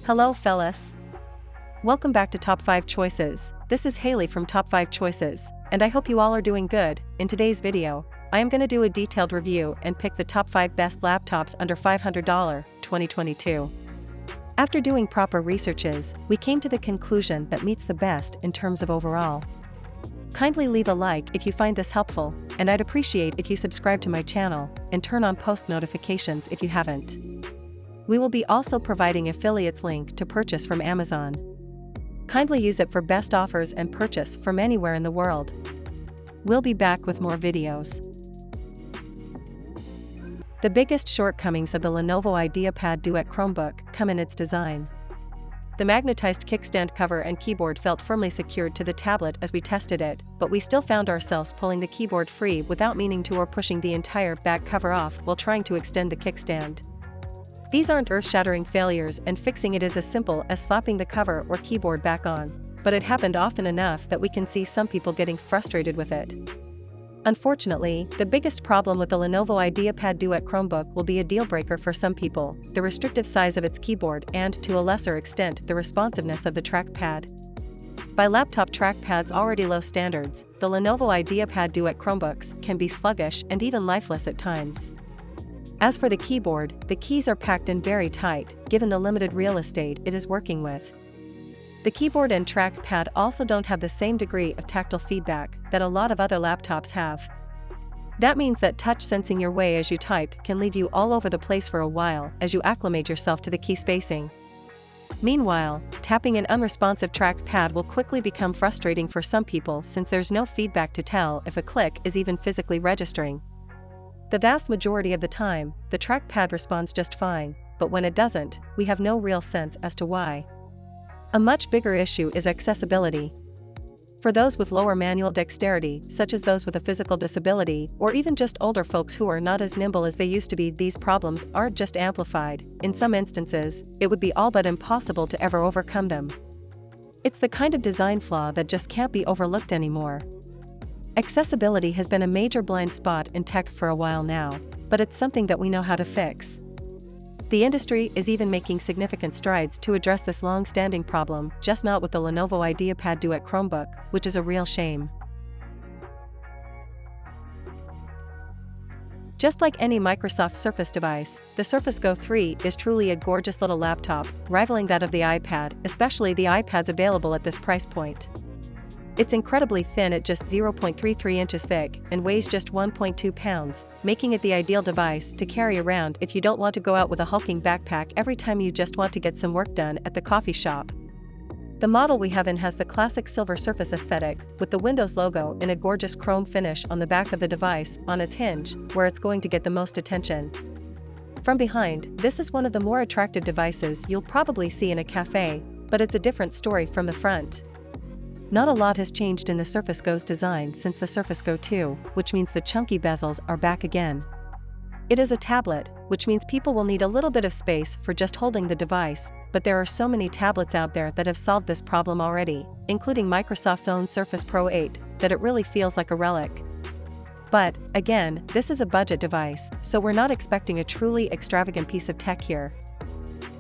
Hello fellas. Welcome back to Top 5 Choices. This is Haley from Top 5 Choices, and I hope you all are doing good. In today's video, I am going to do a detailed review and pick the top 5 best laptops under $500 2022. After doing proper researches, we came to the conclusion that meets the best in terms of overall. Kindly leave a like if you find this helpful, and I'd appreciate if you subscribe to my channel and turn on post notifications if you haven't. We will be also providing affiliates link to purchase from Amazon. Kindly use it for best offers and purchase from anywhere in the world. We'll be back with more videos. The biggest shortcomings of the Lenovo IdeaPad Duet Chromebook come in its design. The magnetized kickstand cover and keyboard felt firmly secured to the tablet as we tested it, but we still found ourselves pulling the keyboard free without meaning to or pushing the entire back cover off while trying to extend the kickstand. These aren't earth-shattering failures, and fixing it is as simple as slapping the cover or keyboard back on, but it happened often enough that we can see some people getting frustrated with it. Unfortunately, the biggest problem with the Lenovo IdeaPad Duet Chromebook will be a deal-breaker for some people: the restrictive size of its keyboard and, to a lesser extent, the responsiveness of the trackpad. By laptop trackpads' already low standards, the Lenovo IdeaPad Duet Chromebooks can be sluggish and even lifeless at times. As for the keyboard, the keys are packed in very tight, given the limited real estate it is working with. The keyboard and trackpad also don't have the same degree of tactile feedback that a lot of other laptops have. That means that touch sensing your way as you type can leave you all over the place for a while as you acclimate yourself to the key spacing. Meanwhile, tapping an unresponsive trackpad will quickly become frustrating for some people since there's no feedback to tell if a click is even physically registering. The vast majority of the time, the trackpad responds just fine, but when it doesn't, we have no real sense as to why. A much bigger issue is accessibility. For those with lower manual dexterity, such as those with a physical disability, or even just older folks who are not as nimble as they used to be, these problems aren't just amplified. In some instances, it would be all but impossible to ever overcome them. It's the kind of design flaw that just can't be overlooked anymore. Accessibility has been a major blind spot in tech for a while now, but it's something that we know how to fix. The industry is even making significant strides to address this long-standing problem, just not with the Lenovo IdeaPad Duet Chromebook, which is a real shame. Just like any Microsoft Surface device, the Surface Go 3 is truly a gorgeous little laptop, rivaling that of the iPad, especially the iPads available at this price point. It's incredibly thin at just 0.33 inches thick and weighs just 1.2 pounds, making it the ideal device to carry around if you don't want to go out with a hulking backpack every time you just want to get some work done at the coffee shop. The model we have in has the classic silver surface aesthetic, with the Windows logo in a gorgeous chrome finish on the back of the device on its hinge, where it's going to get the most attention. From behind, this is one of the more attractive devices you'll probably see in a cafe, but it's a different story from the front. Not a lot has changed in the Surface Go's design since the Surface Go 2, which means the chunky bezels are back again. It is a tablet, which means people will need a little bit of space for just holding the device, but there are so many tablets out there that have solved this problem already, including Microsoft's own Surface Pro 8, that it really feels like a relic. But, again, this is a budget device, so we're not expecting a truly extravagant piece of tech here.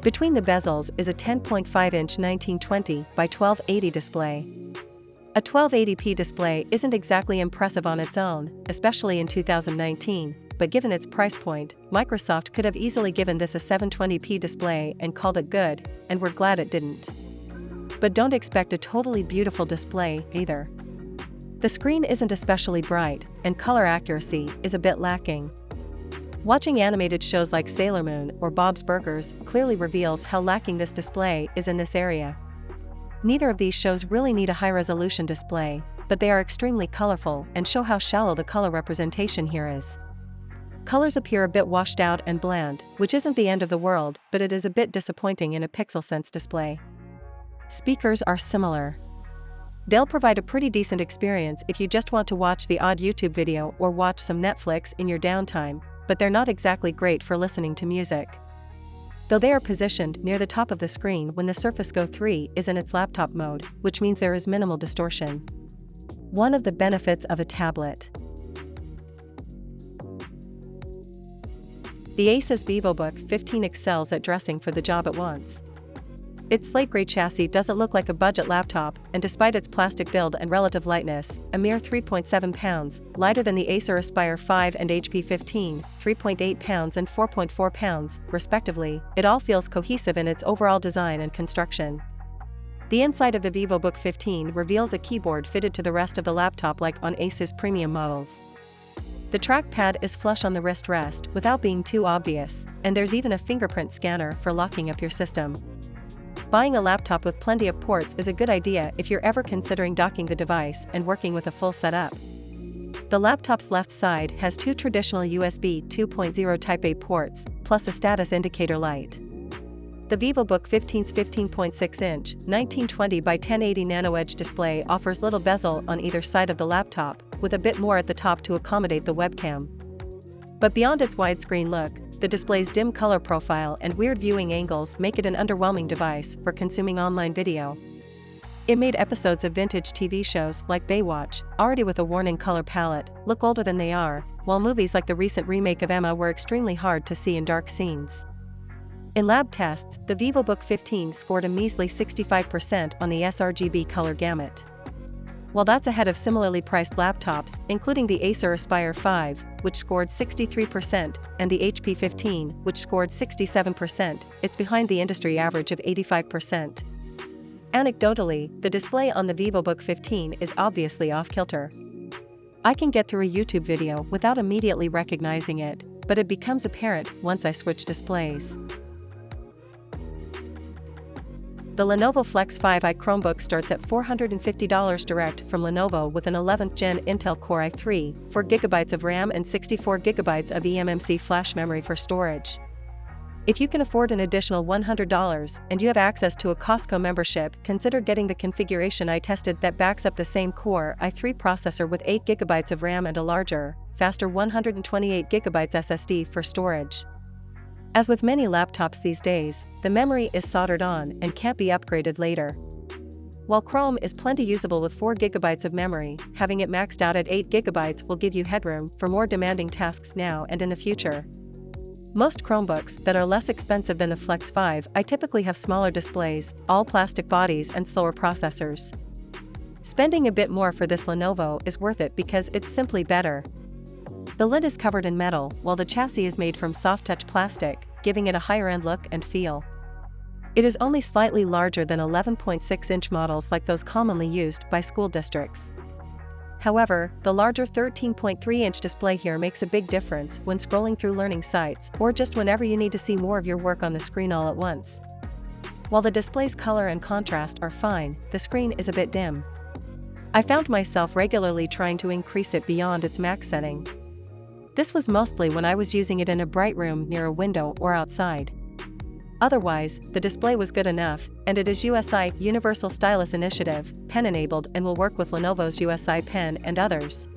Between the bezels is a 10.5-inch 1920 by 1280 display. A 1280p display isn't exactly impressive on its own, especially in 2019, but given its price point, Microsoft could have easily given this a 720p display and called it good, and we're glad it didn't. But don't expect a totally beautiful display, either. The screen isn't especially bright, and color accuracy is a bit lacking. Watching animated shows like Sailor Moon or Bob's Burgers clearly reveals how lacking this display is in this area. Neither of these shows really need a high-resolution display, but they are extremely colorful and show how shallow the color representation here is. Colors appear a bit washed out and bland, which isn't the end of the world, but it is a bit disappointing in a PixelSense display. Speakers are similar. They'll provide a pretty decent experience if you just want to watch the odd YouTube video or watch some Netflix in your downtime, but they're not exactly great for listening to music. Though they are positioned near the top of the screen when the Surface Go 3 is in its laptop mode, which means there is minimal distortion. One of the benefits of a tablet. The Asus VivoBook 15 excels at dressing for the job it wants. Its slate gray chassis doesn't look like a budget laptop, and despite its plastic build and relative lightness, a mere 3.7 pounds, lighter than the Acer Aspire 5 and HP 15, 3.8 pounds and 4.4 pounds, respectively, it all feels cohesive in its overall design and construction. The inside of the VivoBook 15 reveals a keyboard fitted to the rest of the laptop like on Asus premium models. The trackpad is flush on the wrist rest without being too obvious, and there's even a fingerprint scanner for locking up your system. Buying a laptop with plenty of ports is a good idea if you're ever considering docking the device and working with a full setup. The laptop's left side has two traditional USB 2.0 Type-A ports, plus a status indicator light. The VivoBook 15's 15.6-inch, 1920 by 1080 nano-edge display offers little bezel on either side of the laptop, with a bit more at the top to accommodate the webcam. But beyond its widescreen look, the display's dim color profile and weird viewing angles make it an underwhelming device for consuming online video. It made episodes of vintage TV shows like Baywatch, already with a worn-in color palette, look older than they are, while movies like the recent remake of Emma were extremely hard to see in dark scenes. In lab tests, the VivoBook 15 scored a measly 65% on the sRGB color gamut. While that's ahead of similarly priced laptops, including the Acer Aspire 5, which scored 63%, and the HP 15, which scored 67%, it's behind the industry average of 85%. Anecdotally, the display on the VivoBook 15 is obviously off-kilter. I can get through a YouTube video without immediately recognizing it, but it becomes apparent once I switch displays. The Lenovo Flex 5i Chromebook starts at $450 direct from Lenovo with an 11th Gen Intel Core i3, 4GB of RAM and 64GB of eMMC flash memory for storage. If you can afford an additional $100 and you have access to a Costco membership, consider getting the configuration I tested that backs up the same Core i3 processor with 8GB of RAM and a larger, faster 128GB SSD for storage. As with many laptops these days, the memory is soldered on and can't be upgraded later. While Chrome is plenty usable with 4GB of memory, having it maxed out at 8GB will give you headroom for more demanding tasks now and in the future. Most Chromebooks that are less expensive than the Flex 5i typically have smaller displays, all plastic bodies and slower processors. Spending a bit more for this Lenovo is worth it because it's simply better. The lid is covered in metal, while the chassis is made from soft-touch plastic, giving it a higher-end look and feel. It is only slightly larger than 11.6-inch models like those commonly used by school districts. However, the larger 13.3-inch display here makes a big difference when scrolling through learning sites or just whenever you need to see more of your work on the screen all at once. While the display's color and contrast are fine, the screen is a bit dim. I found myself regularly trying to increase it beyond its max setting. This was mostly when I was using it in a bright room near a window or outside. Otherwise, the display was good enough, and it is USI Universal Stylus Initiative, pen-enabled and will work with Lenovo's USI Pen and others.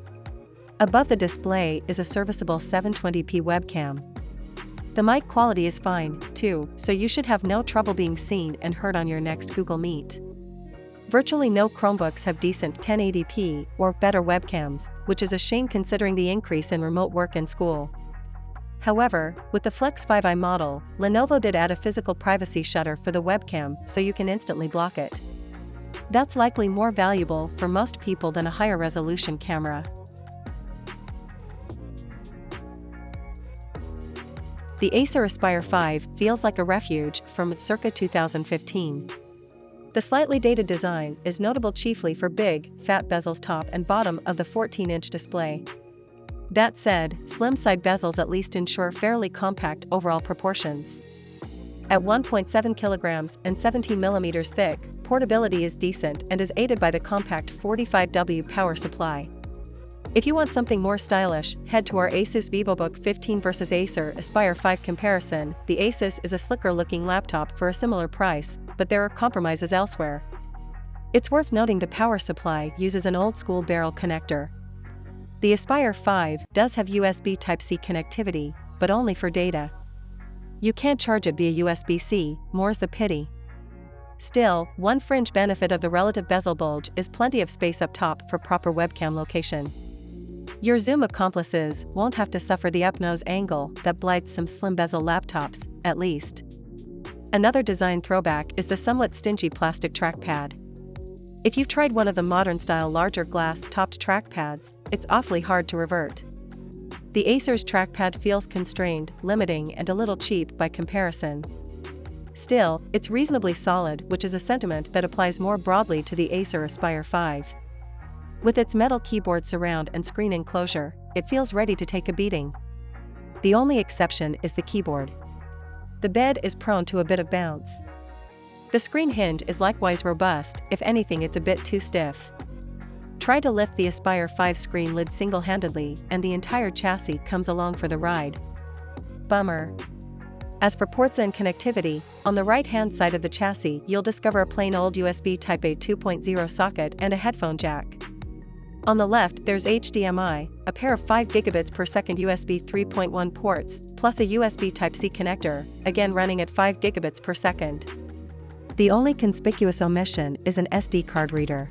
Above the display is a serviceable 720p webcam. The mic quality is fine, too, so you should have no trouble being seen and heard on your next Google Meet. Virtually no Chromebooks have decent 1080p or better webcams, which is a shame considering the increase in remote work and school. However, with the Flex 5i model, Lenovo did add a physical privacy shutter for the webcam so you can instantly block it. That's likely more valuable for most people than a higher resolution camera. The Acer Aspire 5 feels like a refuge from circa 2015. The slightly dated design is notable chiefly for big, fat bezels top and bottom of the 14-inch display. That said, slim side bezels at least ensure fairly compact overall proportions. At 1.7 kilograms and 17 millimeters thick, portability is decent and is aided by the compact 45W power supply. If you want something more stylish, head to our Asus VivoBook 15 vs Acer Aspire 5 comparison. The Asus is a slicker-looking laptop for a similar price, but there are compromises elsewhere. It's worth noting the power supply uses an old-school barrel connector. The Aspire 5 does have USB Type-C connectivity, but only for data. You can't charge it via USB-C, more's the pity. Still, one fringe benefit of the relative bezel bulge is plenty of space up top for proper webcam location. Your Zoom accomplices won't have to suffer the up-nose angle that blights some slim bezel laptops, at least. Another design throwback is the somewhat stingy plastic trackpad. If you've tried one of the modern-style larger glass-topped trackpads, it's awfully hard to revert. The Acer's trackpad feels constrained, limiting, and a little cheap by comparison. Still, it's reasonably solid, which is a sentiment that applies more broadly to the Acer Aspire 5. With its metal keyboard surround and screen enclosure, it feels ready to take a beating. The only exception is the keyboard. The bed is prone to a bit of bounce. The screen hinge is likewise robust, if anything it's a bit too stiff. Try to lift the Aspire 5 screen lid single-handedly and the entire chassis comes along for the ride. Bummer. As for ports and connectivity, on the right-hand side of the chassis you'll discover a plain old USB Type-A 2.0 socket and a headphone jack. On the left there's HDMI, a pair of 5 gigabits per second USB 3.1 ports, plus a USB Type-C connector, again running at 5 gigabits per second. The only conspicuous omission is an SD card reader.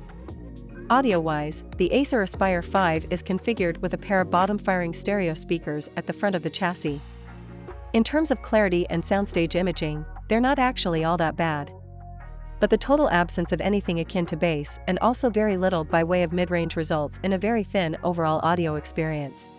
Audio-wise, the Acer Aspire 5 is configured with a pair of bottom-firing stereo speakers at the front of the chassis. In terms of clarity and soundstage imaging, they're not actually all that bad. But the total absence of anything akin to bass and also very little by way of mid-range results in a very thin overall audio experience.